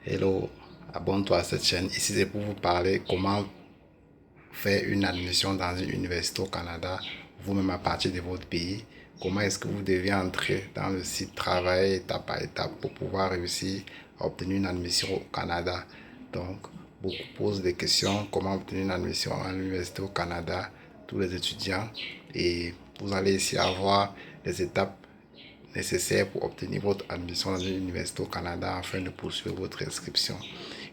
Hello, abonne-toi à cette chaîne. Ici, c'est pour vous parler comment faire une admission dans une université au Canada, vous-même à partir de votre pays. Comment est-ce que vous devez entrer dans le site, travailler étape par étape pour pouvoir réussir à obtenir une admission au Canada. Donc, beaucoup posent des questions, comment obtenir une admission à l'université au Canada, tous les étudiants. Et vous allez ici avoir les étapes nécessaires pour obtenir votre admission dans une université au Canada afin de poursuivre votre inscription.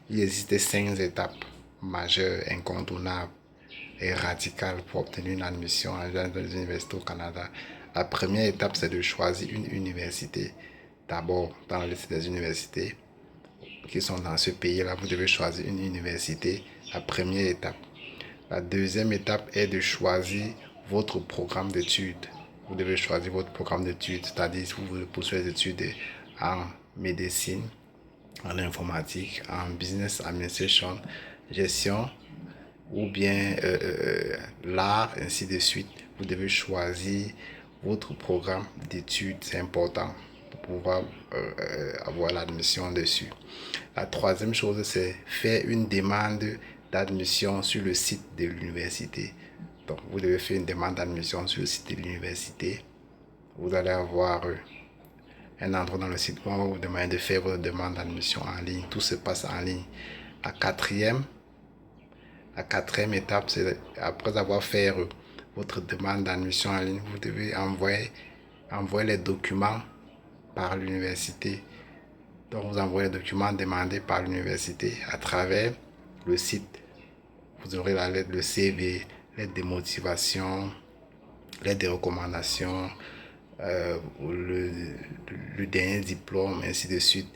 Il existe 5 étapes majeures, incontournables et radicales pour obtenir une admission dans une université au Canada. La première étape, c'est de choisir une université. D'abord, dans la liste des universités qui sont dans ce pays-là, vous devez choisir une université. La première étape. La deuxième étape est de choisir votre programme d'études. Vous devez choisir votre programme d'études, c'est-à-dire si vous voulez poursuivre les études en médecine, en informatique, en business administration, gestion ou bien l'art, ainsi de suite. Vous devez choisir votre programme d'études, c'est important pour pouvoir avoir l'admission dessus. La troisième chose, c'est faire une demande d'admission sur le site de l'université. Donc, vous devez faire une demande d'admission sur le site de l'université. Vous allez avoir un endroit dans le site où on va vous demander de faire votre demande d'admission en ligne. Tout se passe en ligne. La quatrième, la quatrième étape, c'est après avoir fait votre demande d'admission en ligne, vous devez envoyer les documents par l'université. Donc, vous envoyez les documents demandés par l'université à travers le site. Vous aurez la lettre de CV, lettre de motivation, lettre de recommandation, le dernier diplôme, ainsi de suite,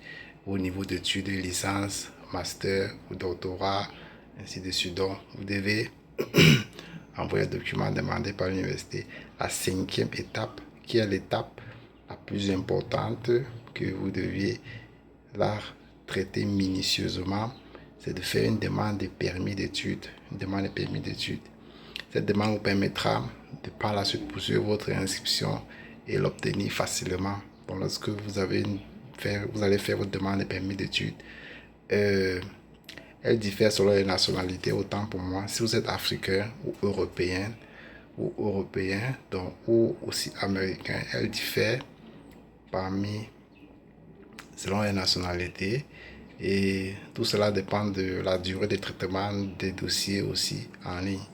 au niveau d'études, licence, master ou doctorat, ainsi de suite. Donc, vous devez envoyer le document demandé par l'université. La cinquième étape, qui est l'étape la plus importante que vous deviez la traiter minutieusement, c'est de faire une demande de permis d'études. Une demande de permis d'études. Cette demande vous permettra de par la suite poursuivre votre inscription et l'obtenir facilement. Bon, lorsque vous allez faire votre demande de permis d'études, elle diffère selon les nationalités. Autant pour moi, si vous êtes africain ou européen, donc, ou aussi américain, elle diffère selon les nationalités. Et tout cela dépend de la durée de traitement des dossiers aussi en ligne.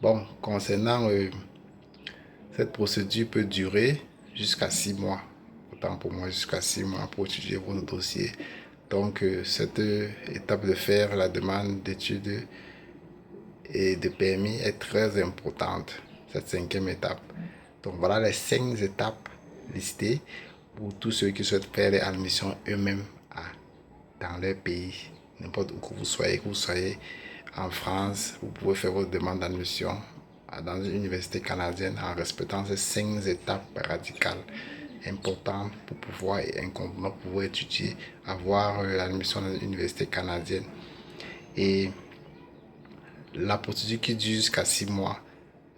Bon, concernant cette procédure peut durer jusqu'à 6 mois. Autant pour moi, jusqu'à 6 mois pour étudier votre dossier. Donc, cette étape de faire la demande d'études et de permis est très importante, cette cinquième étape. Donc, voilà les 5 étapes listées pour tous ceux qui souhaitent faire les admissions eux-mêmes dans leur pays. N'importe où que vous soyez en France, vous pouvez faire votre demande d'admission dans une université canadienne en respectant ces 5 étapes radicales importantes pour pouvoir étudier, avoir l'admission dans une université canadienne. Et la procédure qui dure jusqu'à 6 mois,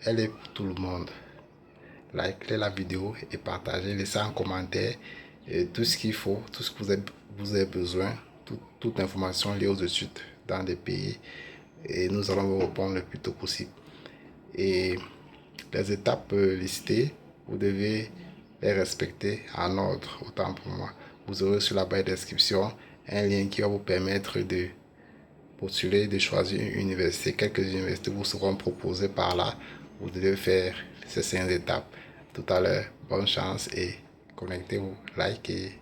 elle est pour tout le monde. Likez la vidéo et partagez, laissez en commentaire tout ce qu'il faut, tout ce que vous avez besoin, toute information liée aux études dans des pays, et nous allons vous répondre le plus tôt possible. Et les étapes listées, vous devez les respecter en ordre, autant pour moi. Vous aurez sur la barre de description un lien qui va vous permettre de postuler, de choisir une université. Quelques universités vous seront proposées par là. Vous devez faire ces 5 étapes. Tout à l'heure, bonne chance et connectez-vous, likez.